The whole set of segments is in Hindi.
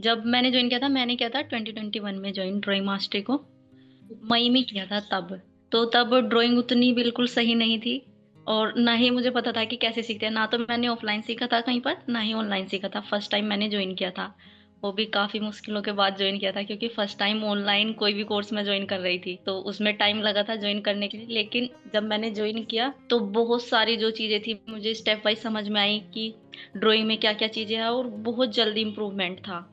जब मैंने जॉइन किया था, मैंने किया था 2021 में जॉइन ड्राइंग मास्टर को। मई में किया था तब। तो तब ड्राइंग उतनी बिल्कुल सही नहीं थी, और ना ही मुझे पता था कि कैसे सीखते हैं। ना तो मैंने ऑफलाइन सीखा था कहीं पर, ना ही ऑनलाइन सीखा था। फर्स्ट टाइम मैंने ज्वाइन किया था, वो भी काफ़ी मुश्किलों के बाद ज्वाइन किया था, क्योंकि फर्स्ट टाइम ऑनलाइन कोई भी कोर्स में ज्वाइन कर रही थी, तो उसमें टाइम लगा था ज्वाइन करने के लिए। लेकिन जब मैंने ज्वाइन किया तो बहुत सारी जो चीज़ें थी मुझे स्टेप वाइज समझ में आई कि ड्राइंग में क्या क्या चीज़ें हैं, और बहुत जल्दी इम्प्रूवमेंट था।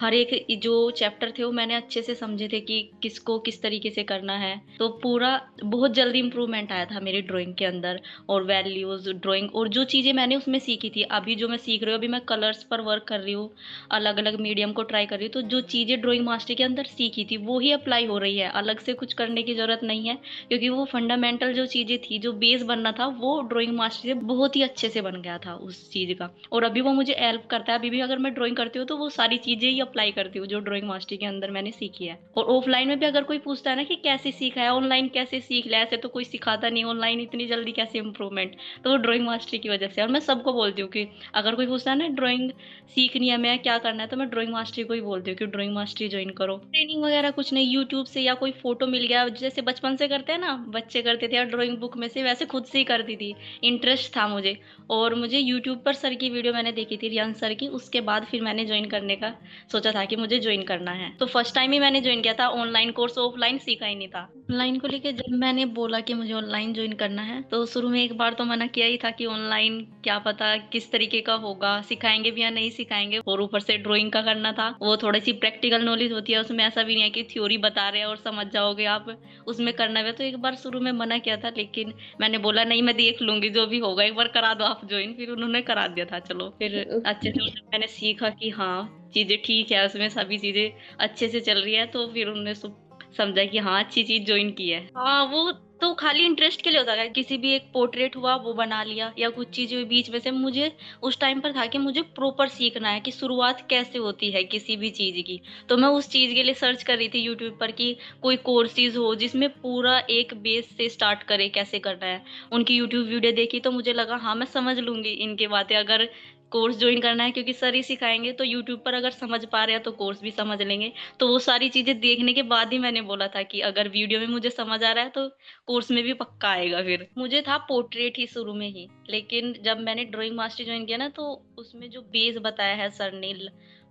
हर एक जो चैप्टर थे वो मैंने अच्छे से समझे थे कि किसको किस तरीके से करना है। तो पूरा बहुत जल्दी इम्प्रूवमेंट आया था मेरी ड्राइंग के अंदर। और वैल्यूज ड्राइंग और जो चीज़ें मैंने उसमें सीखी थी, अभी जो मैं सीख रही हूँ, अभी मैं कलर्स पर वर्क कर रही हूँ, अलग अलग मीडियम को ट्राई कर रही हूँ। तो जो चीज़ें ड्राइंग मास्टर के अंदर सीखी थी वो ही अप्लाई हो रही है, अलग से कुछ करने की जरूरत नहीं है। क्योंकि वो फंडामेंटल जो चीज़ें थी, जो बेस बनना था, वो ड्राइंग मास्टर से बहुत ही अच्छे से बन गया था उस चीज़ का। और अभी वो मुझे हेल्प करता है। अभी भी अगर मैं ड्राइंग करती हूँ तो वो सारी चीजें ही अप्लाई करती हूँ जो ड्राइंग मास्टर के अंदर मैंने सीखी है। और ऑफलाइन में भी अगर कोई पूछता है ना कि कैसे सीखा है, ऑनलाइन कैसे सीख लिया, ऐसे तो कोई सिखाता नहीं, ऑनलाइन इतनी जल्दी कैसे इम्प्रूवमेंट, तो वो ड्राइंग मास्टर की वजह से। और मैं सबको बोलती हूँ कि अगर कोई पूछता है ना ड्राइंग सीखनी है, मैं क्या करना है, तो मैं ड्राइंग मास्टर को ही बोलती हूँ कि ड्राइंग मास्टर ज्वाइन करो। ट्रेनिंग वगैरह कुछ नहीं, यूट्यूब से या कोई फोटो मिल गया, जैसे बचपन से करते हैं ना बच्चे करते थे, या ड्राइंग बुक में से, वैसे खुद से ही करती थी। इंटरेस्ट था मुझे। और मुझे यूट्यूब पर सर की वीडियो मैंने देखी थी, रियान सर की, उसके बाद फिर मैंने ज्वाइन करने का सोचा था कि मुझे ज्वाइन करना है। तो फर्स्ट टाइम ही मैंने ज्वाइन किया था ऑनलाइन कोर्स, ऑफलाइन सीखा ही नहीं था। ऑनलाइन को लेके जब मैंने बोला कि मुझे ऑनलाइन ज्वाइन करना है, तो शुरू में एक बार तो मना किया ही था कि ऑनलाइन क्या पता किस तरीके का होगा, सिखाएंगे भी या नहीं सिखाएंगे। और ऊपर से ड्राइंग का करना था, वो थोड़ी सी प्रैक्टिकल नॉलेज होती है उसमें, ऐसा भी नहीं है कि थ्योरी बता रहे हैं और समझ जाओगे आप, उसमें करना है। तो एक बार शुरू में मना किया था, लेकिन मैंने बोला नहीं, मैं देख लूंगी, जो भी होगा, एक बार करा दो आप ज्वाइन। फिर उन्होंने करा दिया था। चलो फिर अच्छे से जब मैंने सीखा कि हाँ चीजें ठीक है, उसमें सभी चीजें अच्छे से चल रही है, तो फिर उन्होंने समझा कि हाँ अच्छी चीज ज्वाइन की है। हाँ, वो तो खाली इंटरेस्ट के लिए होता है। किसी भी एक पोर्ट्रेट हुआ वो बना लिया, या कुछ चीजें हुई बीच में से, मुझे उस टाइम पर था कि मुझे प्रॉपर सीखना है कि शुरुआत कैसे होती है किसी भी चीज की। तो मैं उस चीज के लिए सर्च कर रही थी यूट्यूब पर कि कोई कोर्सेज हो जिसमें पूरा एक बेस से स्टार्ट करे कैसे करना है। उनकी यूट्यूब वीडियो देखी तो मुझे लगा हाँ मैं समझ लूंगी इनकी बातें, अगर कोर्स ज्वाइन करना है, क्योंकि सर ही सिखाएंगे, तो यूट्यूब पर अगर समझ पा रहे हैं तो कोर्स भी समझ लेंगे। तो वो सारी चीजें देखने के बाद ही मैंने बोला था कि अगर वीडियो में मुझे समझ आ रहा है तो कोर्स में भी पक्का आएगा। फिर मुझे था पोर्ट्रेट ही शुरू में ही, लेकिन जब मैंने ड्राइंग मास्टर ज्वाइन किया ना, तो उसमें जो बेस बताया है सर ने,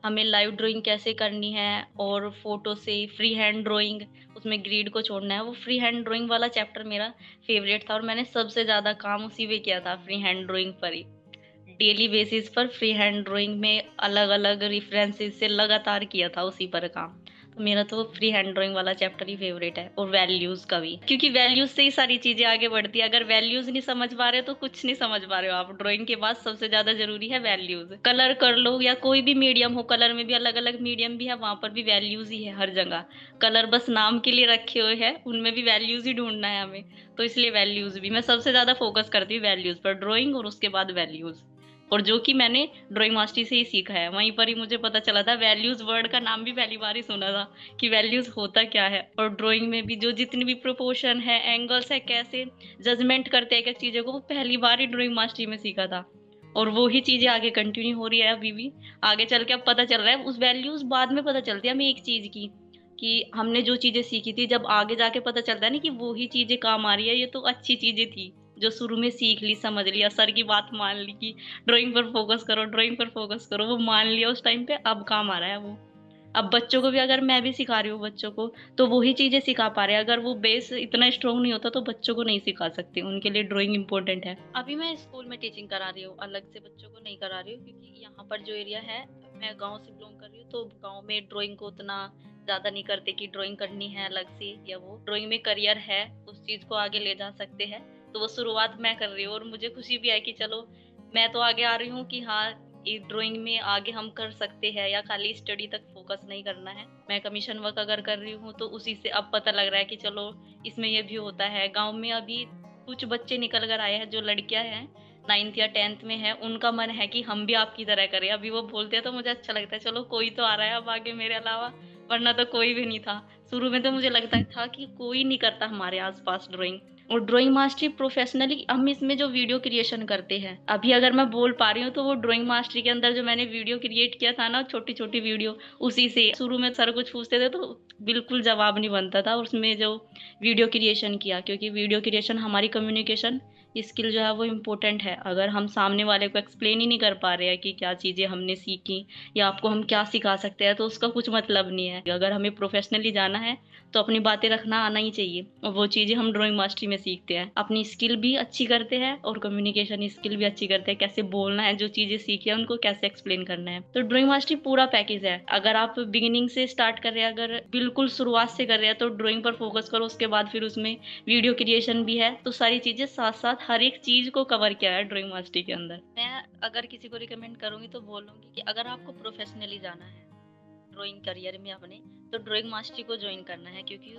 हमें लाइव ड्राइंग कैसे करनी है, और फोटो से फ्री हैंड ड्राइंग, उसमें ग्रिड को छोड़ना है, वो फ्री हैंड ड्राइंग वाला चैप्टर मेरा फेवरेट था। और मैंने सबसे ज्यादा काम उसी पे किया था, फ्री हैंड ड्राइंग पर ही। डेली बेसिस पर फ्री हैंड ड्राइंग में अलग अलग रेफरेंसेस से लगातार किया था उसी पर काम। तो मेरा तो फ्री हैंड ड्राइंग वाला चैप्टर ही फेवरेट है। और वैल्यूज का भी, क्योंकि वैल्यूज से ही सारी चीजें आगे बढ़ती है। अगर वैल्यूज नहीं समझ पा रहे हो तो कुछ नहीं समझ पा रहे हो आप। ड्राइंग के बाद सबसे ज्यादा जरूरी है वैल्यूज। कलर कर लो या कोई भी मीडियम हो, कलर में भी अलग अलग मीडियम भी है, वहां पर भी वैल्यूज ही है हर जगह। कलर बस नाम के लिए रखे हुए हैं, उनमें भी वैल्यूज ही ढूंढना है हमें। तो इसलिए वैल्यूज भी मैं सबसे ज्यादा फोकस करती हूँ, वैल्यूज पर, ड्राइंग और उसके बाद वैल्यूज। और जो कि मैंने ड्राइंग मास्टर से ही सीखा है, वहीं पर ही मुझे पता चला था। वैल्यूज वर्ड का नाम भी पहली बार ही सुना था कि वैल्यूज होता क्या है। और ड्राइंग में भी जो जितनी भी प्रोपोर्शन है, एंगल्स है, कैसे जजमेंट करते हैं एक एक चीजों को, वो पहली बार ही ड्राइंग मास्टर में सीखा था। और वो ही चीजें आगे कंटिन्यू हो रही है अभी भी। आगे चल के अब पता चल रहा है, उस वैल्यूज बाद में पता चलती है हमें एक चीज की, कि हमने जो चीजें सीखी थी, जब आगे जाके पता चलता है ना कि वो ही चीजें काम आ रही है, ये तो अच्छी चीजें थी जो शुरू में सीख ली, समझ लिया, सर की बात मान ली कि ड्राइंग पर फोकस करो, ड्राइंग पर फोकस करो, वो मान लिया उस टाइम पे, अब काम आ रहा है वो। अब बच्चों को भी अगर मैं भी सिखा रही हूँ बच्चों को, तो वही चीजें सिखा पा रहे हैं। अगर वो बेस इतना स्ट्रांग नहीं होता तो बच्चों को नहीं सिखा सकते, उनके लिए ड्राइंग इंपॉर्टेंट है। अभी मैं स्कूल में टीचिंग करा रही हूँ, अलग से बच्चों को नहीं करा रही हूँ, क्योंकि यहाँ पर जो एरिया है, मैं गांव से बिलोंग कर रही हूँ, तो गांव में ड्राइंग को उतना ज्यादा नहीं करते कि ड्राइंग करनी है अलग से, या वो ड्राइंग में करियर है, उस चीज को आगे ले जा सकते हैं। तो वो शुरुआत मैं कर रही हूँ, और मुझे खुशी भी है कि चलो मैं तो आगे आ रही हूँ, कि हाँ ये ड्राइंग में आगे हम कर सकते हैं, या खाली स्टडी तक फोकस नहीं करना है। मैं कमीशन वर्क अगर कर रही हूँ तो उसी से अब पता लग रहा है कि चलो इसमें ये भी होता है। गांव में अभी कुछ बच्चे निकल कर आए हैं, जो लड़कियां हैं 9th या 10th में है, उनका मन है कि हम भी आपकी तरह करें। अभी वो बोलते हैं तो मुझे अच्छा लगता है, चलो कोई तो आ रहा है अब आगे मेरे अलावा, वरना तो कोई भी नहीं था। शुरू में तो मुझे लगता था कि कोई नहीं करता हमारे आसपास ड्राइंग। और ड्राइंग मास्टरी प्रोफेशनली हम इसमें जो वीडियो क्रिएशन करते हैं, अभी अगर मैं बोल पा रही हूँ तो वो ड्राइंग मास्टरी के अंदर जो मैंने वीडियो क्रिएट किया था ना, छोटी छोटी वीडियो, उसी से शुरू में सर कुछ पूछते थे तो बिल्कुल जवाब नहीं बनता था उसमें जो वीडियो क्रिएशन किया, क्योंकि वीडियो क्रिएशन हमारी कम्युनिकेशन स्किल जो है वो इम्पोर्टेंट है। अगर हम सामने वाले को एक्सप्लेन ही नहीं कर पा रहे हैं कि क्या चीज़ें हमने सीखी या आपको हम क्या सिखा सकते हैं, तो उसका कुछ मतलब नहीं है। अगर हमें प्रोफेशनली जाना है तो अपनी बातें रखना आना ही चाहिए, और वो चीज़ें हम ड्राइंग मास्टरी में सीखते हैं। अपनी स्किल भी अच्छी करते हैं और कम्युनिकेशन स्किल भी अच्छी करते हैं, कैसे बोलना है, जो चीज़ें सीखी है उनको कैसे एक्सप्लेन करना है। तो ड्राइंग मास्टरी पूरा पैकेज है। अगर आप बिगिनिंग से स्टार्ट कर रहे हैं, अगर बिल्कुल शुरुआत से कर रहे हैं, तो ड्राइंग पर फोकस करो, उसके बाद फिर उसमें वीडियो क्रिएशन भी है, तो सारी चीज़ें साथ साथ हर एक चीज़ को कवर किया है ड्राइंग मास्टरी के अंदर। मैं अगर किसी को रिकमेंड करूंगी तो बोलूंगी कि अगर आपको प्रोफेशनली जाना है ड्राइंग करियर में अपने, तो ड्राइंग मास्टरी को ज्वाइन करना है। क्योंकि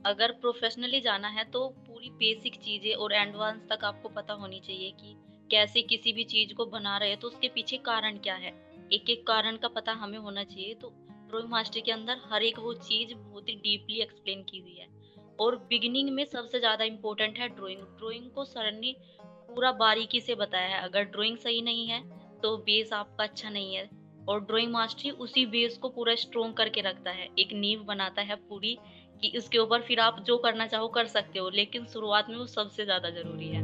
अगर प्रोफेशनली जाना है तो पूरी बेसिक चीज़ें और एडवांस तक आपको पता होनी चाहिए कि कैसे किसी भी चीज़ को बना रहे हैं, तो उसके पीछे कारण क्या है, एक एक कारण का पता हमें होना चाहिए। तो ड्राइंग मास्टरी के अंदर हर एक वो चीज़ बहुत ही डीपली एक्सप्लेन की हुई है। और बिगिनिंग में सबसे ज़्यादा इम्पोर्टेंट है ड्राइंग। ड्राइंग को सर ने पूरा बारीकी से बताया है। अगर ड्राइंग सही नहीं है तो बेस आपका अच्छा नहीं है, और ड्राइंग मास्टरी उसी बेस को पूरा स्ट्रोंग करके रखता है, एक नींव बनाता है पूरी, कि उसके ऊपर फिर आप जो करना चाहो कर सकते हो, लेकिन शुरुआत में वो सबसे ज़्यादा ज़रूरी है।